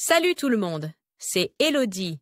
Salut tout le monde, c'est Elodie.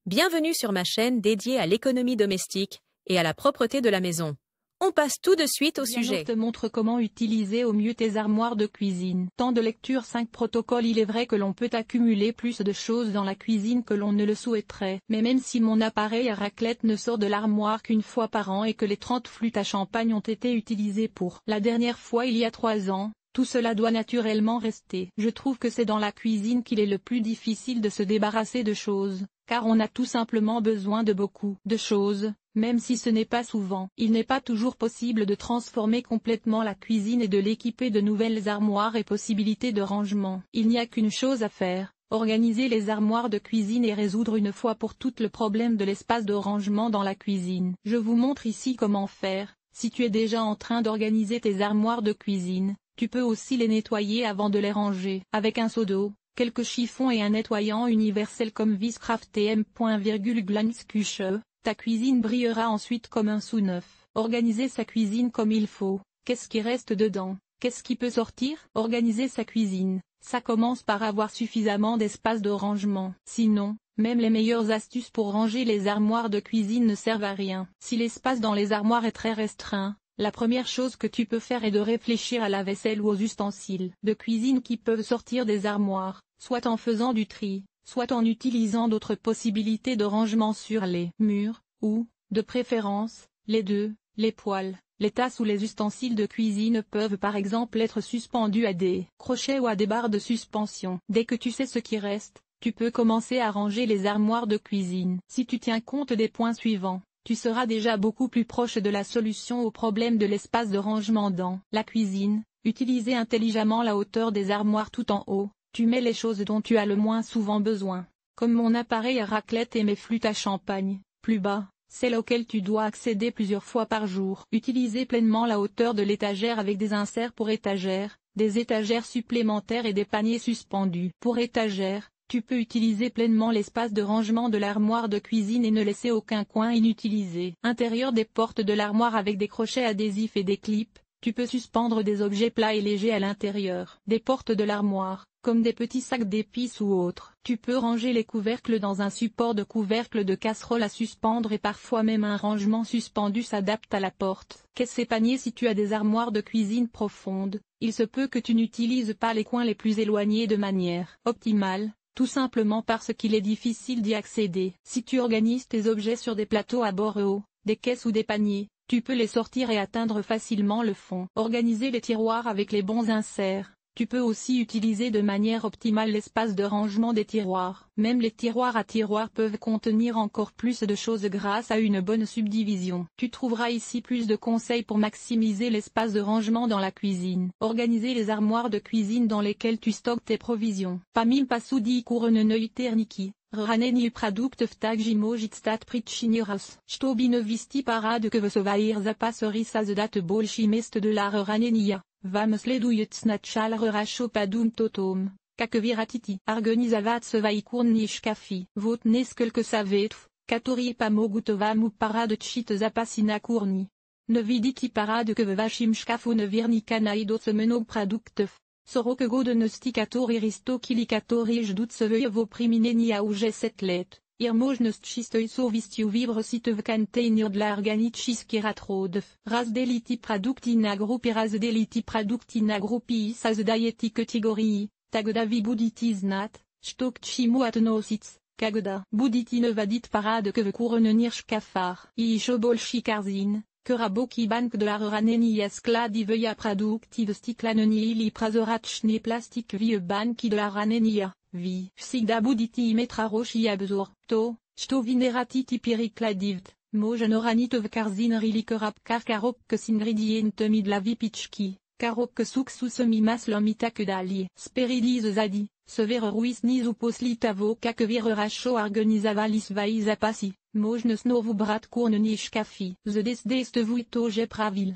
Bienvenue sur ma chaîne dédiée à l'économie domestique et à la propreté de la maison. On passe tout de suite au sujet. Je te montre comment utiliser au mieux tes armoires de cuisine. Temps de lecture 5 protocoles. Il est vrai que l'on peut accumuler plus de choses dans la cuisine que l'on ne le souhaiterait. Mais même si mon appareil à raclette ne sort de l'armoire qu'une fois par an et que les 30 flûtes à champagne ont été utilisées pour la dernière fois il y a 3 ans, tout cela doit naturellement rester. Je trouve que c'est dans la cuisine qu'il est le plus difficile de se débarrasser de choses, car on a tout simplement besoin de beaucoup de choses, même si ce n'est pas souvent. Il n'est pas toujours possible de transformer complètement la cuisine et de l'équiper de nouvelles armoires et possibilités de rangement. Il n'y a qu'une chose à faire, organiser les armoires de cuisine et résoudre une fois pour toutes le problème de l'espace de rangement dans la cuisine. Je vous montre ici comment faire. Si tu es déjà en train d'organiser tes armoires de cuisine, tu peux aussi les nettoyer avant de les ranger. Avec un seau d'eau, quelques chiffons et un nettoyant universel comme Viscraft TM.Glanzküche, ta cuisine brillera ensuite comme un sou neuf. Organiser sa cuisine comme il faut. Qu'est-ce qui reste dedans? Qu'est-ce qui peut sortir? Organiser sa cuisine, ça commence par avoir suffisamment d'espace de rangement. Sinon, même les meilleures astuces pour ranger les armoires de cuisine ne servent à rien. Si l'espace dans les armoires est très restreint, la première chose que tu peux faire est de réfléchir à la vaisselle ou aux ustensiles de cuisine qui peuvent sortir des armoires, soit en faisant du tri, soit en utilisant d'autres possibilités de rangement sur les murs, ou, de préférence, les deux. Les poêles, les tasses ou les ustensiles de cuisine peuvent par exemple être suspendus à des crochets ou à des barres de suspension. Dès que tu sais ce qui reste, tu peux commencer à ranger les armoires de cuisine. Si tu tiens compte des points suivants, tu seras déjà beaucoup plus proche de la solution au problème de l'espace de rangement dans la cuisine. Utilisez intelligemment la hauteur des armoires tout en haut. Tu mets les choses dont tu as le moins souvent besoin, comme mon appareil à raclette et mes flûtes à champagne. Plus bas, celle auquel tu dois accéder plusieurs fois par jour. Utilisez pleinement la hauteur de l'étagère avec des inserts pour étagères, des étagères supplémentaires et des paniers suspendus. Pour étagères, tu peux utiliser pleinement l'espace de rangement de l'armoire de cuisine et ne laisser aucun coin inutilisé. Intérieur des portes de l'armoire avec des crochets adhésifs et des clips, tu peux suspendre des objets plats et légers à l'intérieur. Des portes de l'armoire, comme des petits sacs d'épices ou autres. Tu peux ranger les couvercles dans un support de couvercle de casserole à suspendre et parfois même un rangement suspendu s'adapte à la porte. Caisses et paniers. Si tu as des armoires de cuisine profondes, il se peut que tu n'utilises pas les coins les plus éloignés de manière optimale, tout simplement parce qu'il est difficile d'y accéder. Si tu organises tes objets sur des plateaux à bord hauts, des caisses ou des paniers, tu peux les sortir et atteindre facilement le fond. Organiser les tiroirs avec les bons inserts. Tu peux aussi utiliser de manière optimale l'espace de rangement des tiroirs. Même les tiroirs à tiroirs peuvent contenir encore plus de choses grâce à une bonne subdivision. Tu trouveras ici plus de conseils pour maximiser l'espace de rangement dans la cuisine. Organiser les armoires de cuisine dans lesquelles tu stockes tes provisions. Pamil pasudi kurenenoi terniki. Raneni produkt vtagjimojitstat pritchiniras. Stobinevisti parade que vesovair zapasseris azdat bolchimest de la ranenia. Vam sledujetsnatchal rachopadum totom. Kakeviratiti. Argonizavat sevaikurnish kafi. Votnes que savetf. Katori pamogutovam ou parade tchit zapasina kurni. Ne viditi parade que vevachim shkafu ne virnika naidot semeno produktef. Sorokego de nosticator iristo kilikator ijdut seveyevo priminenia uge setlet, irmojnostchistoi sovistiu vibre sitevkantainir de la organitchis kiratrodef. Ras deliti productina groupi ras deliti productina groupi sas dieti categorii, tagda vi buditiznat, stok chimu atnosits, kagda. Buditi nevadit parade que ve courenenir shkafar. Iishobol shikarzin. Que raboki bank de la ranenia skladi veya productive stiklaneni li prazorachne plastic vie banki de la ranenia, vi. Sigda buditi metra rochi abzor, to, sto vineratiti pirikladivt, mojeноранитов karzin rilikerap karkarop que singredient de la vipichki, karop que suxus mimas lomita que dali. Speridise zadi, sever ruis nizuposlitavo kakevir racho argonizavalis vaizapasi. Mojne snovu brat kurnenish kafi. Zedesdest vuito jepravil.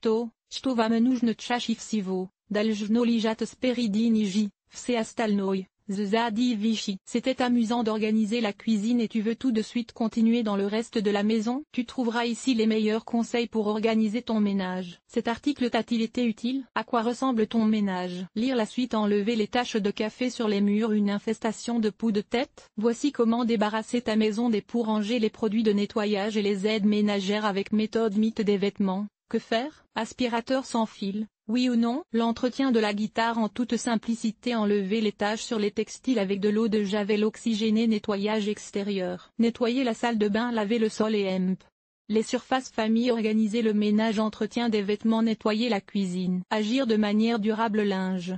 To, sto vamenujne tchachif sivo, daljvnolijat speridiniji, vseastalnoi, Zadi Vichy. C'était amusant d'organiser la cuisine et tu veux tout de suite continuer dans le reste de la maison? Tu trouveras ici les meilleurs conseils pour organiser ton ménage. Cet article t'a-t-il été utile? À quoi ressemble ton ménage? Lire la suite. Enlever les taches de café sur les murs. Une infestation de poux de tête? Voici comment débarrasser ta maison des poux. Ranger les produits de nettoyage et les aides ménagères avec méthode mythe des vêtements. Que faire? Aspirateur sans fil, oui ou non? L'entretien de la guitare en toute simplicité. Enlever les taches sur les textiles avec de l'eau de javel oxygénée. Nettoyage extérieur. Nettoyer la salle de bain. Laver le sol et les surfaces famille. Organiser le ménage. Entretien des vêtements. Nettoyer la cuisine. Agir de manière durable. Linge,